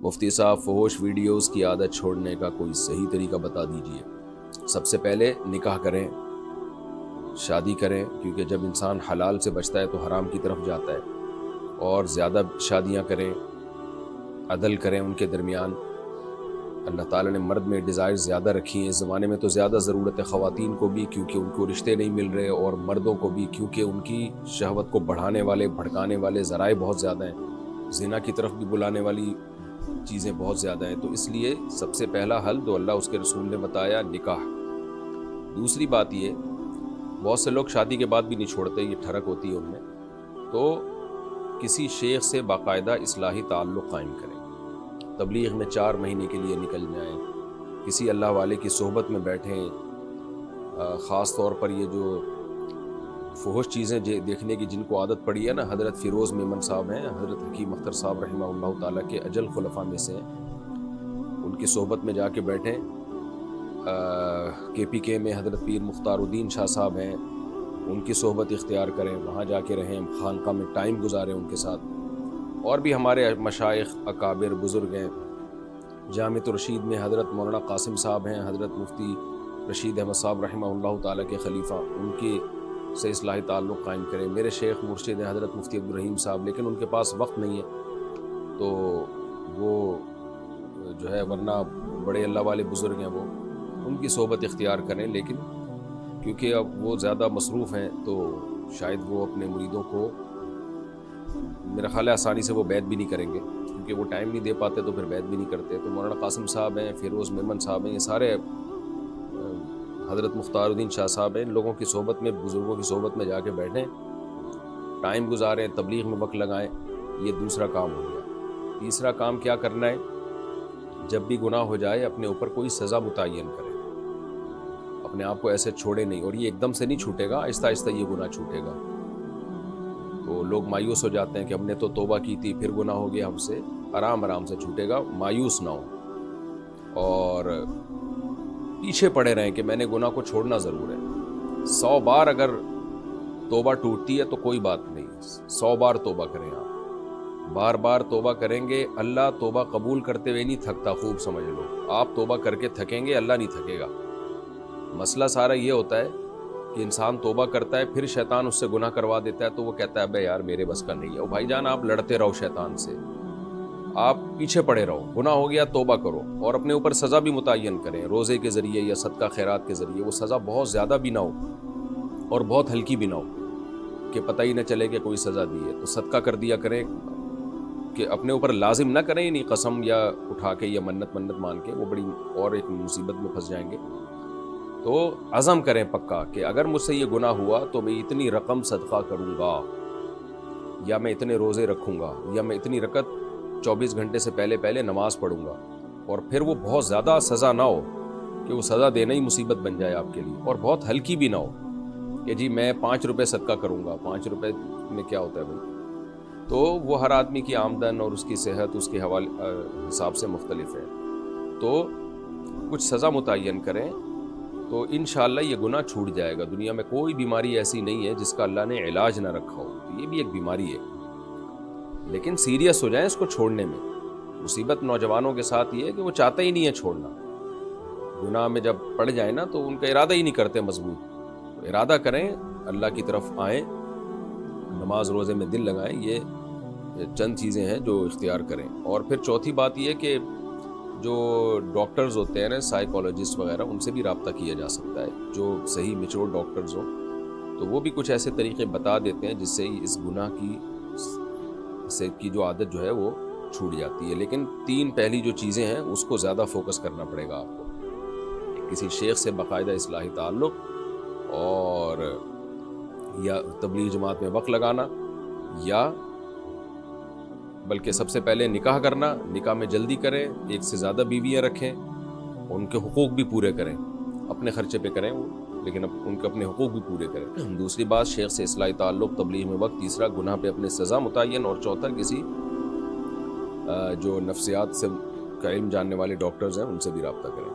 مفتی صاحب فحش ویڈیوز کی عادت چھوڑنے کا کوئی صحیح طریقہ بتا دیجئے۔ سب سے پہلے نکاح کریں، شادی کریں، کیونکہ جب انسان حلال سے بچتا ہے تو حرام کی طرف جاتا ہے، اور زیادہ شادیاں کریں، عدل کریں ان کے درمیان۔ اللہ تعالیٰ نے مرد میں ڈیزائر زیادہ رکھی ہیں، اس زمانے میں تو زیادہ ضرورت ہے خواتین کو بھی، کیونکہ ان کو رشتے نہیں مل رہے، اور مردوں کو بھی کیونکہ ان کی شہوت کو بڑھانے والے بھڑکانے والے ذرائع بہت زیادہ ہیں، زنا کی طرف بھی بلانے والی چیزیں بہت زیادہ ہیں۔ تو اس لیے سب سے پہلا حل جو اللہ اس کے رسول نے بتایا، نکاح۔ دوسری بات یہ، بہت سے لوگ شادی کے بعد بھی نہیں چھوڑتے، یہ ٹھڑک ہوتی ہے ان میں، تو کسی شیخ سے باقاعدہ اصلاحی تعلق قائم کریں، تبلیغ میں 4 مہینے کے لیے نکل جائیں، کسی اللہ والے کی صحبت میں بیٹھیں۔ خاص طور پر یہ جو فحش چیزیں دیکھنے کی جن کو عادت پڑی ہے نا، حضرت فیروز میمن صاحب ہیں، حضرت حکیم اختر صاحب رحمہ اللہ تعالیٰ کے اجل خلفاء میں سے ہیں، ان کی صحبت میں جا کے بیٹھیں۔ KPK میں حضرت پیر مختار الدین شاہ صاحب ہیں، ان کی صحبت اختیار کریں، وہاں جا کے رہیں، خانقاہ میں ٹائم گزاریں ان کے ساتھ۔ اور بھی ہمارے مشائخ اکابر بزرگ ہیں، جامع الرشید میں حضرت مولانا قاسم صاحب ہیں، حضرت مفتی رشید احمد صاحب رحمہ اللہ تعالیٰ کے خلیفہ، ان کے سے اصلاحی تعلق قائم کریں۔ میرے شیخ مرشد ہیں حضرت مفتی عبدالرحیم صاحب، لیکن ان کے پاس وقت نہیں ہے، تو وہ جو ہے، ورنہ بڑے اللہ والے بزرگ ہیں، وہ ان کی صحبت اختیار کریں، لیکن کیونکہ اب وہ زیادہ مصروف ہیں تو شاید وہ اپنے مریدوں کو، میرا خیال ہے آسانی سے وہ بیعت بھی نہیں کریں گے، کیونکہ وہ ٹائم نہیں دے پاتے تو پھر بیعت بھی نہیں کرتے۔ تو مولانا قاسم صاحب ہیں، فیروز میمن صاحب ہیں، یہ سارے، حضرت مختار الدین شاہ صاحب ہیں، ان لوگوں کی صحبت میں، بزرگوں کی صحبت میں جا کے بیٹھیں، ٹائم گزاریں، تبلیغ میں وقت لگائیں۔ یہ دوسرا کام ہو گیا۔ تیسرا کام کیا کرنا ہے؟ جب بھی گناہ ہو جائے اپنے اوپر کوئی سزا متعین کریں، اپنے آپ کو ایسے چھوڑے نہیں، اور یہ ایک دم سے نہیں چھوٹے گا، آہستہ آہستہ یہ گناہ چھوٹے گا۔ تو لوگ مایوس ہو جاتے ہیں کہ ہم نے تو توبہ کی تھی، پھر گناہ ہو گیا ہم سے، آرام آرام سے چھوٹے گا، مایوس نہ ہو، اور پیچھے پڑے رہیں کہ میں نے گناہ کو چھوڑنا ضرور ہے۔ 100 بار اگر توبہ ٹوٹتی ہے تو کوئی بات نہیں، 100 بار توبہ کریں آپ، بار بار توبہ کریں گے، اللہ توبہ قبول کرتے ہوئے نہیں تھکتا، خوب سمجھ لو۔ آپ توبہ کر کے تھکیں گے، اللہ نہیں تھکے گا۔ مسئلہ سارا یہ ہوتا ہے کہ انسان توبہ کرتا ہے، پھر شیطان اس سے گناہ کروا دیتا ہے، تو وہ کہتا ہے ابے یار میرے بس کا نہیں ہے۔ او بھائی جان، آپ لڑتے رہو شیطان سے، آپ پیچھے پڑے رہو، گناہ ہو گیا توبہ کرو، اور اپنے اوپر سزا بھی متعین کریں، روزے کے ذریعے یا صدقہ خیرات کے ذریعے۔ وہ سزا بہت زیادہ بھی نہ ہو اور بہت ہلکی بھی نہ ہو کہ پتہ ہی نہ چلے کہ کوئی سزا دی ہے۔ تو صدقہ کر دیا کریں، کہ اپنے اوپر لازم نہ کریں، نہیں قسم یا اٹھا کے یا منت مان کے، وہ بڑی اور ایک مصیبت میں پھنس جائیں گے۔ تو عزم کریں پکا کہ اگر مجھ سے یہ گناہ ہوا تو میں اتنی رقم صدقہ کروں گا، یا میں اتنے روزے رکھوں گا، یا میں اتنی رکعت 24 گھنٹے سے پہلے نماز پڑھوں گا۔ اور پھر وہ بہت زیادہ سزا نہ ہو کہ وہ سزا دینا ہی مصیبت بن جائے آپ کے لیے، اور بہت ہلکی بھی نہ ہو کہ جی میں 5 روپے صدقہ کروں گا۔ 5 روپے میں کیا ہوتا ہے بھائی؟ تو وہ ہر آدمی کی آمدن اور اس کی صحت اس کے حساب سے مختلف ہے، تو کچھ سزا متعین کریں، تو انشاءاللہ یہ گناہ چھوٹ جائے گا۔ دنیا میں کوئی بیماری ایسی نہیں ہے جس کا اللہ نے علاج نہ رکھا ہو، تو یہ بھی ایک بیماری ہے، لیکن سیریس ہو جائیں اس کو چھوڑنے میں۔ مصیبت نوجوانوں کے ساتھ یہ ہے کہ وہ چاہتا ہی نہیں ہے چھوڑنا، گناہ میں جب پڑ جائیں نا تو ان کا ارادہ ہی نہیں کرتے مضبوط۔ تو ارادہ کریں، اللہ کی طرف آئیں، نماز روزے میں دل لگائیں، یہ چند چیزیں ہیں جو اختیار کریں۔ اور پھر چوتھی بات یہ کہ جو ڈاکٹرز ہوتے ہیں نا، سائیکالوجسٹ وغیرہ، ان سے بھی رابطہ کیا جا سکتا ہے، جو صحیح میچور ڈاکٹرز ہوں، تو وہ بھی کچھ ایسے طریقے بتا دیتے ہیں جس سے اس گناہ کی جو عادت جو ہے وہ چھوٹ جاتی ہے۔ لیکن 3 پہلی جو چیزیں ہیں اس کو زیادہ فوکس کرنا پڑے گا آپ کو، کسی شیخ سے باقاعدہ اصلاحی تعلق، اور یا تبلیغ جماعت میں وقت لگانا، یا بلکہ سب سے پہلے نکاح کرنا، نکاح میں جلدی کریں، 1 سے زیادہ بیویاں رکھیں، ان کے حقوق بھی پورے کریں، اپنے خرچے پہ کریں وہ، لیکن ان کے اپنے حقوق بھی پورے کریں۔ دوسری بات، شیخ سے اصلاحی تعلق، تبلیغ میں وقت۔ تیسرا، گناہ پہ اپنے سزا متعین۔ اور چوتھا، کسی جو نفسیات سے کا علم جاننے والے ڈاکٹرز ہیں ان سے بھی رابطہ کریں۔